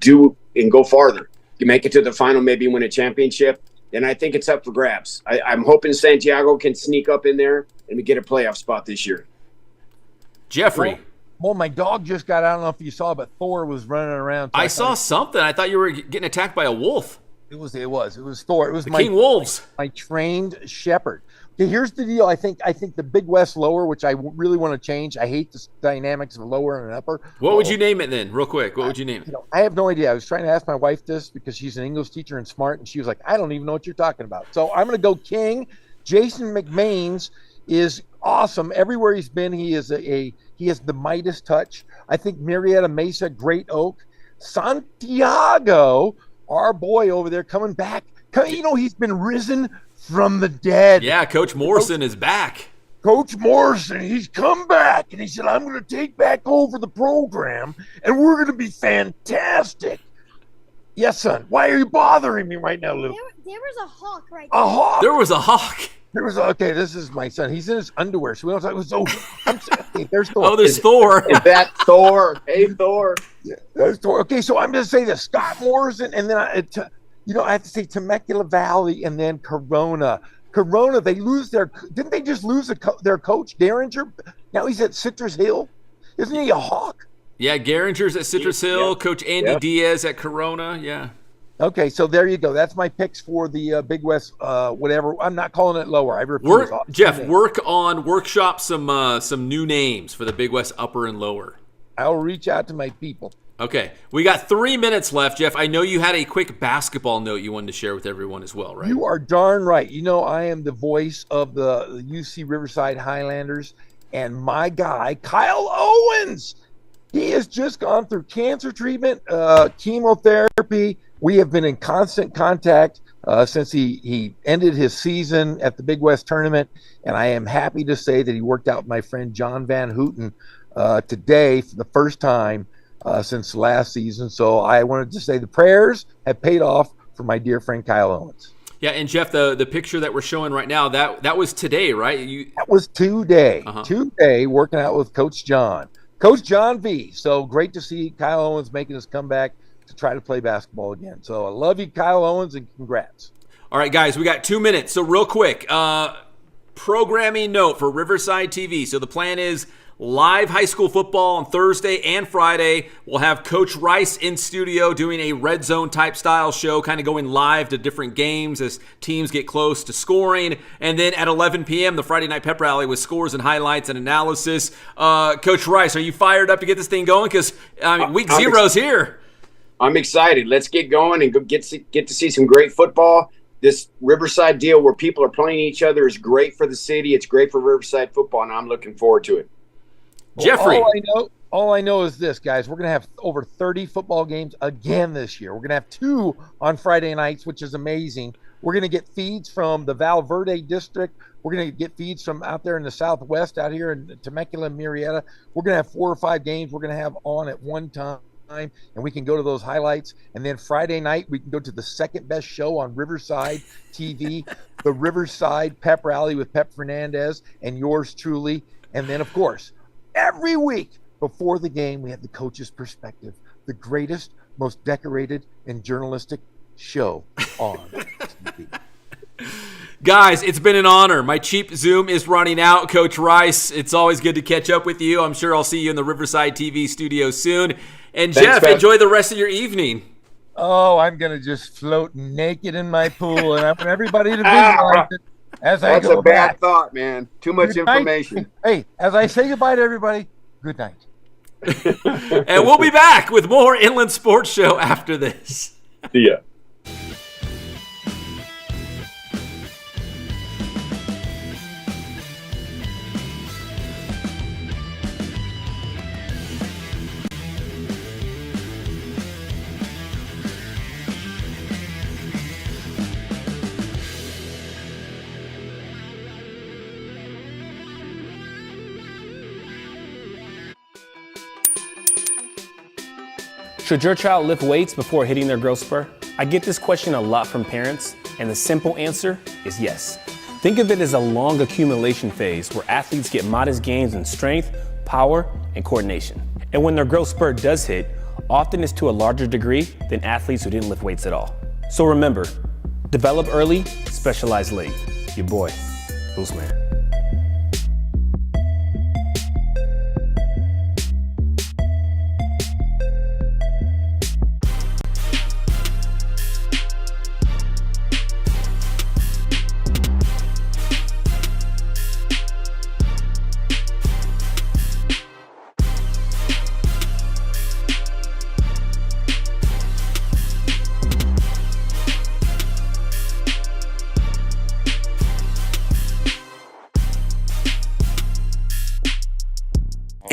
go farther. You make it to the final, maybe win a championship. And I think it's up for grabs. I'm hoping Santiago can sneak up in there and we get a playoff spot this year. Jeffrey. Well, my dog just got, I don't know if you saw, but Thor was running around. I saw something. I thought you were getting attacked by a wolf. It was Thor. It was King Wolves. My trained shepherd. Okay, here's the deal. I think the Big West Lower, which I really want to change. I hate the dynamics of lower and upper. What would you name it then, real quick? What would you name it? I have no idea. I was trying to ask my wife this because she's an English teacher and smart, and she was like, I don't even know what you're talking about. So I'm going to go King. Jason McMains is awesome. Everywhere he's been, he has the Midas touch. I think Murrieta Mesa, Great Oak, Santiago, our boy over there coming back. He's been risen from the dead. Yeah, Coach Morrison is back. Coach Morrison, he's come back, and he said, I'm going to take back over the program, and we're going to be fantastic. Yes, son. Why are you bothering me right now, Luke? There was a hawk right there. A hawk? There was a hawk. Okay, this is my son. He's in his underwear, so we don't talk. So there's Thor. Oh, there's Thor. Is that Thor? Hey, Thor. Yeah, there's Thor. Okay, so I'm going to say this. Scott Morrison, and then I have to say Temecula Valley, and then Corona. Corona, didn't they just lose their coach, Derringer? Now he's at Citrus Hill. Isn't he a Hawk? Yeah, Geringer's at Citrus Hill. Yeah. Coach Andy Diaz at Corona. Yeah. Okay, so there you go. That's my picks for the Big West. Whatever. I'm not calling it lower. I refuse. Jeff, workshop some new names for the Big West upper and lower. I'll reach out to my people. Okay, we got 3 minutes left, Jeff. I know you had a quick basketball note you wanted to share with everyone as well, right? You are darn right. I am the voice of the UC Riverside Highlanders, and my guy, Kyle Owens, he has just gone through cancer treatment, chemotherapy. We have been in constant contact since he ended his season at the Big West tournament, and I am happy to say that he worked out with my friend John Van Houten today for the first time since last season. So I wanted to say the prayers have paid off for my dear friend Kyle Owens. Yeah, and Jeff, the picture that we're showing right now, that was today, right? That was today. Today, working out with Coach John V. So great to see Kyle Owens making his comeback to try to play basketball again. So I love you, Kyle Owens, and congrats. All right, guys, we got 2 minutes. So real quick, programming note for Riverside TV. So the plan is live high school football on Thursday and Friday. We'll have Coach Rice in studio doing a red zone type style show, kind of going live to different games as teams get close to scoring. And then at 11 p.m., the Friday Night Pep Rally with scores and highlights and analysis. Coach Rice, are you fired up to get this thing going? Because week zero's here. I'm excited. Let's get going and get to see some great football. This Riverside deal where people are playing each other is great for the city. It's great for Riverside football, and I'm looking forward to it. Jeffrey. All I know is this, guys. We're going to have over 30 football games again this year. We're going to have 2 on Friday nights, which is amazing. We're going to get feeds from the Val Verde district. We're going to get feeds from out there in the Southwest, out here in Temecula and Murrieta. We're going to have 4 or 5 games we're going to have on at one time, and we can go to those highlights. And then Friday night, we can go to the second best show on Riverside TV, the Riverside Pep Rally with Pep Fernandez and yours truly. And then, of course, every week before the game, we have the coach's perspective, the greatest, most decorated and journalistic show on TV. Guys, it's been an honor. My cheap Zoom is running out. Coach Rice, it's always good to catch up with you. I'm sure I'll see you in the Riverside TV studio soon. And Thanks, Jeff, Pat. enjoy the rest of your evening. Oh, I'm going to just float naked in my pool, and I want everybody to visualize it as I That's go a bad back. thought, man. Too much Good night. information. Hey, as I say goodbye to everybody, good night. And we'll be back with more Inland Sports Show after this. See ya. Should your child lift weights before hitting their growth spur? I get this question a lot from parents, and the simple answer is yes. Think of it as a long accumulation phase where athletes get modest gains in strength, power, and coordination. And when their growth spurt does hit, often it's to a larger degree than athletes who didn't lift weights at all. So remember, develop early, specialize late. Your boy, Boost Man.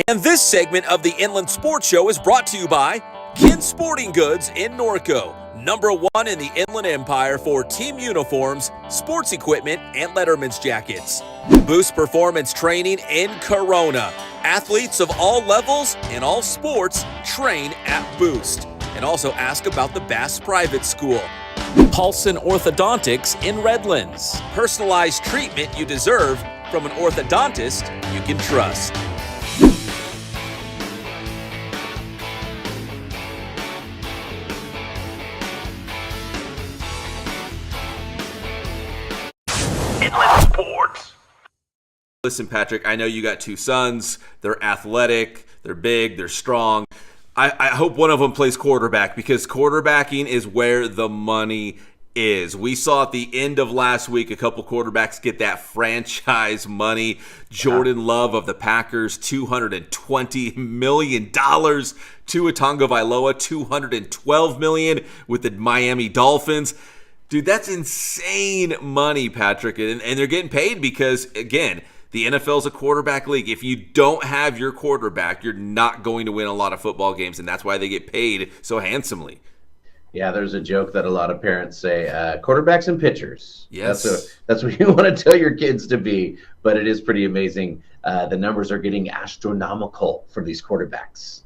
And this segment of the Inland Sports Show is brought to you by Kin Sporting Goods in Norco, #1 in the Inland Empire for team uniforms, sports equipment, and Letterman's jackets. Boost Performance Training in Corona. Athletes of all levels in all sports train at Boost. And also ask about the Bass Private School. Paulson Orthodontics in Redlands. Personalized treatment you deserve from an orthodontist you can trust. Listen, Patrick, I know you got 2 sons. They're athletic, they're big, they're strong. I hope one of them plays quarterback because quarterbacking is where the money is. We saw at the end of last week a couple quarterbacks get that franchise money. Jordan Love of the Packers, $220 million. Tua Tagovailoa, $212 million with the Miami Dolphins. Dude, that's insane money, Patrick. And they're getting paid because, again, the NFL is a quarterback league. If you don't have your quarterback, you're not going to win a lot of football games, and that's why they get paid so handsomely. Yeah, there's a joke that a lot of parents say, quarterbacks and pitchers. Yes. That's what you want to tell your kids to be, but it is pretty amazing. The numbers are getting astronomical for these quarterbacks.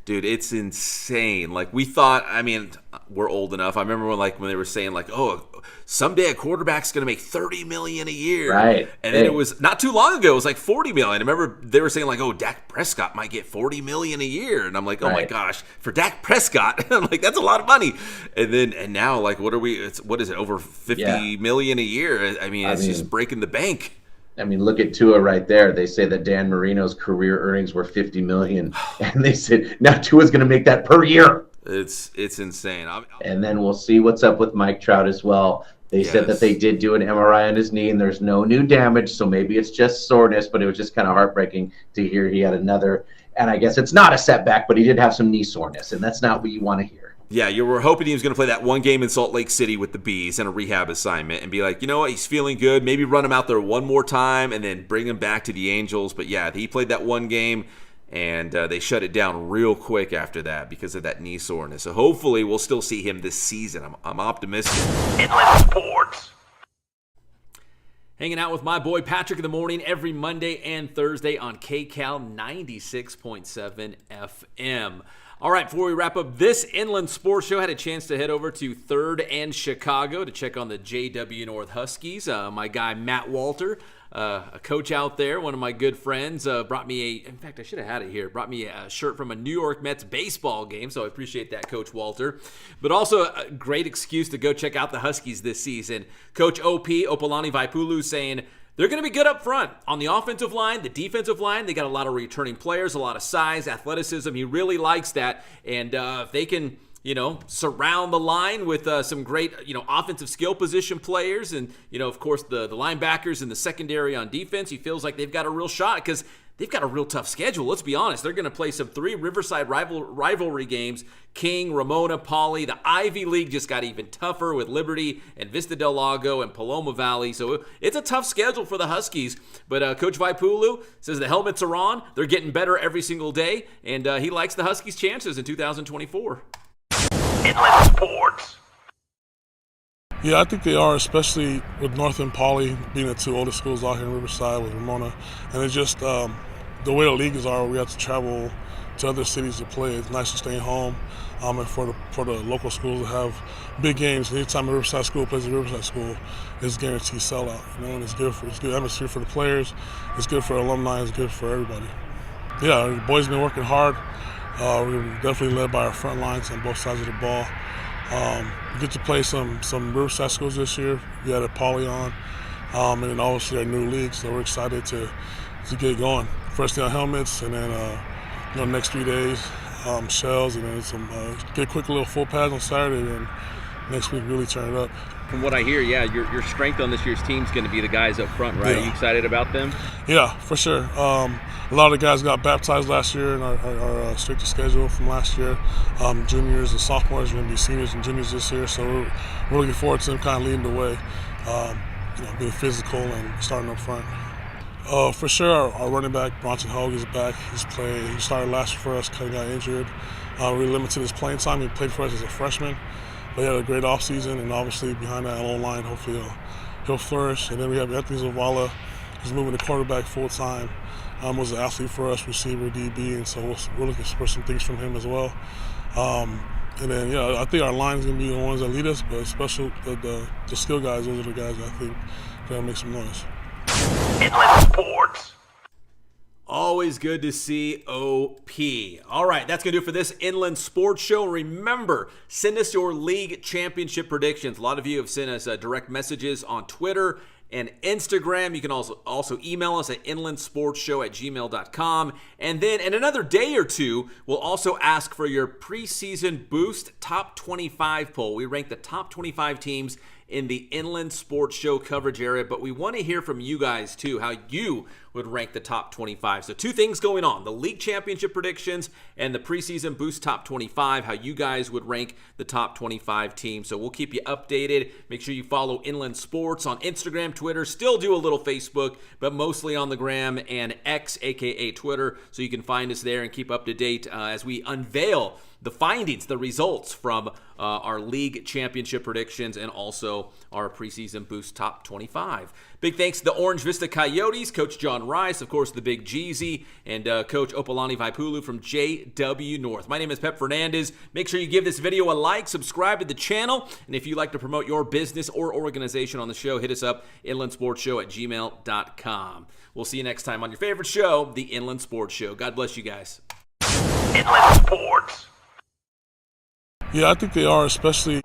Dude, it's insane. Like, we thought, I mean, we're old enough. I remember when they were saying, like, oh, someday a quarterback's going to make $30 million a year. Right. And then it was not too long ago, it was like $40 million. I remember they were saying, like, oh, Dak Prescott might get $40 million a year. And I'm like, oh, my gosh, for Dak Prescott, I'm like, that's a lot of money. And now, like, what is it, over $50 million a year? I mean, it's just breaking the bank. I mean, look at Tua right there. They say that Dan Marino's career earnings were $50 million, and they said now Tua's going to make that per year. It's insane. And then we'll see what's up with Mike Trout as well. They said that they did do an MRI on his knee, and there's no new damage, so maybe it's just soreness, but it was just kind of heartbreaking to hear he had another. And I guess it's not a setback, but he did have some knee soreness, and that's not what you want to hear. Yeah, you were hoping he was going to play that one game in Salt Lake City with the Bees and a rehab assignment and be like, you know what, he's feeling good. Maybe run him out there one more time and then bring him back to the Angels. But yeah, he played that one game, and they shut it down real quick after that because of that knee soreness. So hopefully we'll still see him this season. I'm optimistic. Inland Sports. Hanging out with my boy Patrick in the morning every Monday and Thursday on KCAL 96.7 FM. All right, before we wrap up this Inland Sports Show, I had a chance to head over to 3rd and Chicago to check on the JW North Huskies. My guy Matt Walter, a coach out there, one of my good friends, brought me in fact, I should have had it here, brought me a shirt from a New York Mets baseball game, so I appreciate that, Coach Walter. But also a great excuse to go check out the Huskies this season. Coach Opalani Vaipulu, saying they're going to be good up front. On the offensive line, the defensive line, they got a lot of returning players, a lot of size, athleticism. He really likes that. And if they can, surround the line with some great, offensive skill position players and, of course, the linebackers and the secondary on defense, he feels like they've got a real shot because they've got a real tough schedule. Let's be honest. They're going to play some 3 Riverside rivalry games. King, Ramona, Poly. The Ivy League just got even tougher with Liberty and Vista del Lago and Paloma Valley. So it's a tough schedule for the Huskies. But Coach Vaipulu says the helmets are on. They're getting better every single day. And he likes the Huskies' chances in 2024. Inland Sports. Yeah, I think they are, especially with North and Poly being the 2 oldest schools out here in Riverside with Ramona. And it's just the way the leagues are, we have to travel to other cities to play. It's nice to stay home and for the local schools to have big games. Anytime a Riverside school plays a Riverside school, it's guaranteed sellout. And it's good atmosphere for the players. It's good for alumni. It's good for everybody. Yeah, the boys been working hard. We're definitely led by our front lines on both sides of the ball. We get to play some Riverside schools this year. We had a Poly on, and then obviously our new league. So we're excited to get going. First day on helmets, and then next 3 days shells, and then some get quick little full pads on Saturday, and next week really turn it up. From what I hear, your strength on this year's team is going to be the guys up front, right? Yeah. Are you excited about them? Yeah, for sure. A lot of the guys got baptized last year in our stricter schedule from last year. Juniors and sophomores are going to be seniors and juniors this year, so we're looking forward to them kind of leading the way, being physical and starting up front. For sure, our running back, Bronson Hogue, is back. He started last year for us, kind of got injured. We limited his playing time. He played for us as a freshman. But he had a great offseason, and obviously behind that line, hopefully he'll flourish. And then we have Anthony Zavala, who's moving to quarterback full-time. Was an athlete for us, receiver, DB, and so we're looking for some things from him as well. And then, I think our line is going to be the ones that lead us, but especially the skill guys, those are the guys that I think are going to make some noise. Inland Sports. Always good to see OP. All right, that's going to do it for this Inland Sports Show. Remember, send us your league championship predictions. A lot of you have sent us direct messages on Twitter and Instagram. You can also email us at inlandsportshow@gmail.com. And then in another day or two, we'll also ask for your preseason boost top 25 poll. We rank the top 25 teams in the Inland Sports Show coverage area, but we want to hear from you guys too, how you would rank the top 25. So 2 things going on, the league championship predictions and the preseason boost top 25, how you guys would rank the top 25 teams. So we'll keep you updated. Make sure you follow Inland Sports on Instagram, Twitter, still do a little Facebook, but mostly on the gram and X, aka Twitter, so you can find us there and keep up to date as we unveil the findings, the results from our league championship predictions and also our preseason boost top 25. Big thanks to the Orange Vista Coyotes, Coach John Rice, of course, the Big Jeezy, and Coach Opalani Vaipulu from JW North. My name is Pep Fernandez. Make sure you give this video a like, subscribe to the channel, and if you'd like to promote your business or organization on the show, hit us up, inlandsportshow@gmail.com. We'll see you next time on your favorite show, the Inland Sports Show. God bless you guys. Inland Sports. Yeah, I think they are, especially